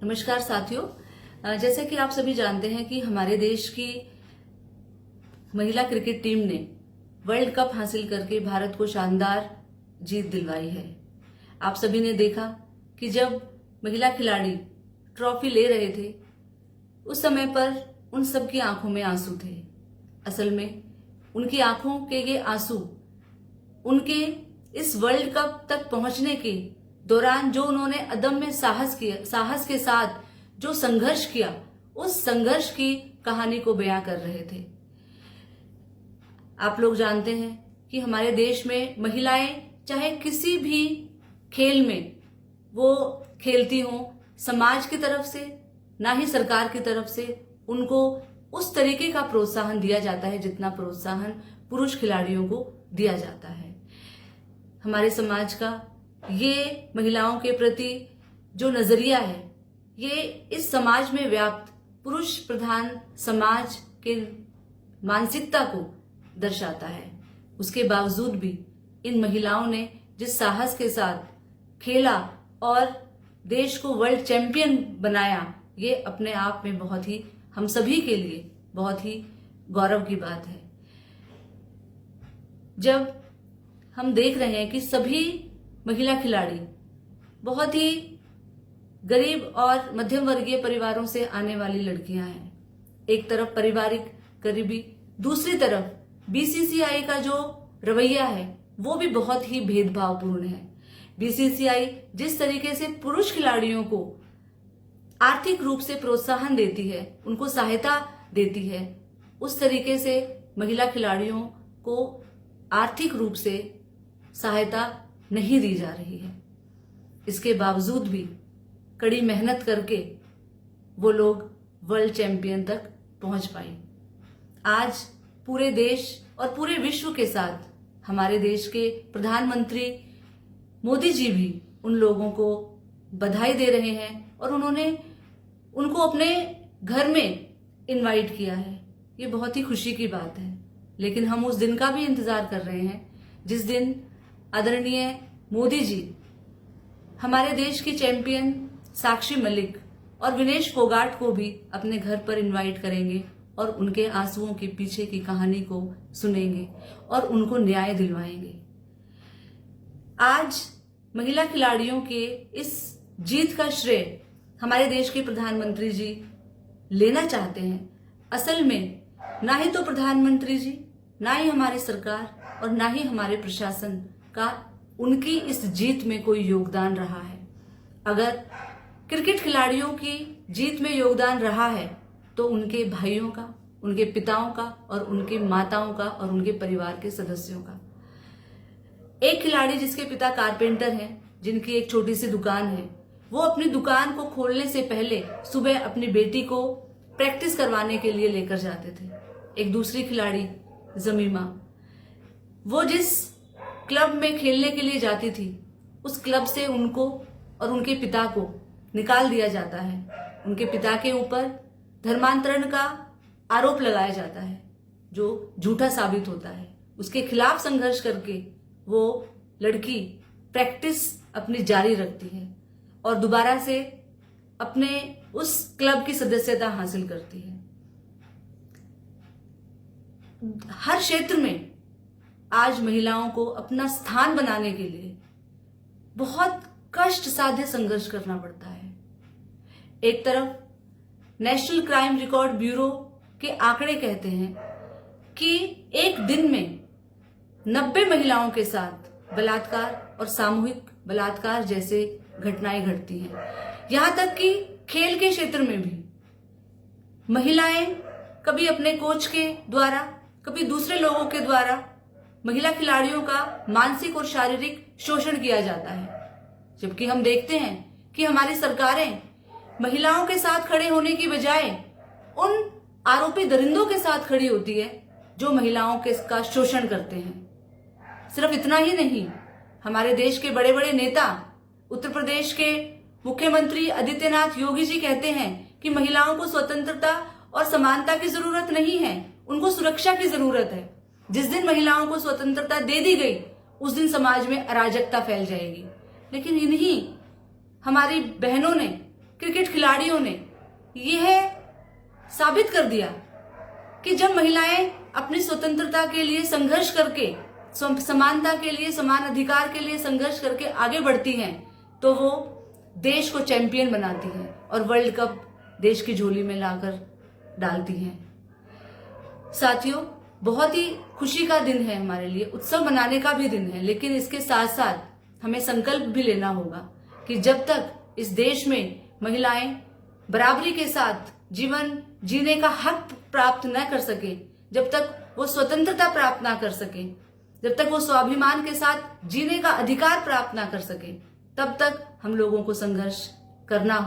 नमस्कार साथियों, जैसे कि आप सभी जानते हैं कि हमारे देश की महिला क्रिकेट टीम ने वर्ल्ड कप हासिल करके भारत को शानदार जीत दिलवाई है। आप सभी ने देखा कि जब महिला खिलाड़ी ट्रॉफी ले रहे थे उस समय पर उन सब की आंखों में आंसू थे। असल में उनकी आंखों के ये आंसू उनके इस वर्ल्ड कप तक पहुंचने के दौरान जो उन्होंने अदम्य साहस के साथ जो संघर्ष किया, उस संघर्ष की कहानी को बयां कर रहे थे। आप लोग जानते हैं कि हमारे देश में महिलाएं चाहे किसी भी खेल में वो खेलती हों, समाज की तरफ से ना ही सरकार की तरफ से उनको उस तरीके का प्रोत्साहन दिया जाता है जितना प्रोत्साहन पुरुष खिलाड़ियों को दिया जाता है। हमारे समाज का ये महिलाओं के प्रति जो नजरिया है, ये इस समाज में व्याप्त पुरुष प्रधान समाज के मानसिकता को दर्शाता है। उसके बावजूद भी इन महिलाओं ने जिस साहस के साथ खेला और देश को वर्ल्ड चैंपियन बनाया, ये अपने आप में बहुत ही हम सभी के लिए बहुत ही गौरव की बात है। जब हम देख रहे हैं कि सभी महिला खिलाड़ी बहुत ही गरीब और मध्यम वर्गीय परिवारों से आने वाली लड़कियां हैं, एक तरफ पारिवारिक गरीबी, दूसरी तरफ बीसीसीआई का जो रवैया है वो भी बहुत ही भेदभावपूर्ण है। बीसीसीआई जिस तरीके से पुरुष खिलाड़ियों को आर्थिक रूप से प्रोत्साहन देती है, उनको सहायता देती है, उस तरीके से महिला खिलाड़ियों को आर्थिक रूप से सहायता नहीं दी जा रही है। इसके बावजूद भी कड़ी मेहनत करके वो लोग वर्ल्ड चैंपियन तक पहुंच पाई। आज पूरे देश और पूरे विश्व के साथ हमारे देश के प्रधानमंत्री मोदी जी भी उन लोगों को बधाई दे रहे हैं और उन्होंने उनको अपने घर में इनवाइट किया है। ये बहुत ही खुशी की बात है। लेकिन हम उस दिन का भी इंतजार कर रहे हैं जिस दिन आदरणीय मोदी जी हमारे देश की चैंपियन साक्षी मलिक और विनेश फोगाट को भी अपने घर पर इनवाइट करेंगे और उनके आंसुओं के पीछे की कहानी को सुनेंगे और उनको न्याय दिलवाएंगे। आज महिला खिलाड़ियों के इस जीत का श्रेय हमारे देश के प्रधानमंत्री जी लेना चाहते हैं। असल में ना ही तो प्रधानमंत्री जी, ना ही हमारी सरकार और ना ही हमारे प्रशासन का उनकी इस जीत में कोई योगदान रहा है। अगर क्रिकेट खिलाड़ियों की जीत में योगदान रहा है तो उनके भाइयों का, उनके पिताओं का और उनके माताओं का और उनके परिवार के सदस्यों का। एक खिलाड़ी जिसके पिता कारपेंटर हैं, जिनकी एक छोटी सी दुकान है, वो अपनी दुकान को खोलने से पहले सुबह अपनी बेटी को प्रैक्टिस करवाने के लिए लेकर जाते थे। एक दूसरी खिलाड़ी जमीमा, वो जिस क्लब में खेलने के लिए जाती थी उस क्लब से उनको और उनके पिता को निकाल दिया जाता है। उनके पिता के ऊपर धर्मांतरण का आरोप लगाया जाता है जो झूठा साबित होता है। उसके खिलाफ संघर्ष करके वो लड़की प्रैक्टिस अपनी जारी रखती है और दोबारा से अपने उस क्लब की सदस्यता हासिल करती है। हर क्षेत्र में आज महिलाओं को अपना स्थान बनाने के लिए बहुत कष्ट साध्य संघर्ष करना पड़ता है। एक तरफ नेशनल क्राइम रिकॉर्ड ब्यूरो के आंकड़े कहते हैं कि एक दिन में 90 महिलाओं के साथ बलात्कार और सामूहिक बलात्कार जैसे घटनाएं घटती हैं। यहां तक कि खेल के क्षेत्र में भी महिलाएं कभी अपने कोच के द्वारा, कभी दूसरे लोगों के द्वारा महिला खिलाड़ियों का मानसिक और शारीरिक शोषण किया जाता है। जबकि हम देखते हैं कि हमारी सरकारें महिलाओं के साथ खड़े होने की बजाय उन आरोपी दरिंदों के साथ खड़ी होती है जो महिलाओं के का शोषण करते हैं। सिर्फ इतना ही नहीं, हमारे देश के बड़े बड़े नेता, उत्तर प्रदेश के मुख्यमंत्री आदित्यनाथ योगी जी कहते हैं कि महिलाओं को स्वतंत्रता और समानता की जरूरत नहीं है, उनको सुरक्षा की जरूरत है। जिस दिन महिलाओं को स्वतंत्रता दे दी गई उस दिन समाज में अराजकता फैल जाएगी। लेकिन इन्हीं हमारी बहनों ने क्रिकेट खिलाड़ियों ने यह साबित कर दिया कि जब महिलाएं अपनी स्वतंत्रता के लिए संघर्ष करके, समानता के लिए, समान अधिकार के लिए संघर्ष करके आगे बढ़ती हैं तो वो देश को चैंपियन बनाती हैं और वर्ल्ड कप देश की झोली में लाकर डालती हैं। साथियों, बहुत ही खुशी का दिन है हमारे लिए, उत्सव मनाने का भी दिन है, लेकिन इसके साथ साथ हमें संकल्प भी लेना होगा कि जब तक इस देश में महिलाएं बराबरी के साथ जीवन जीने का हक प्राप्त न कर सके, जब तक वो स्वतंत्रता प्राप्त ना कर सके, जब तक वो स्वाभिमान के साथ जीने का अधिकार प्राप्त ना कर सके, तब तक हम लोगों को संघर्ष करना होगा।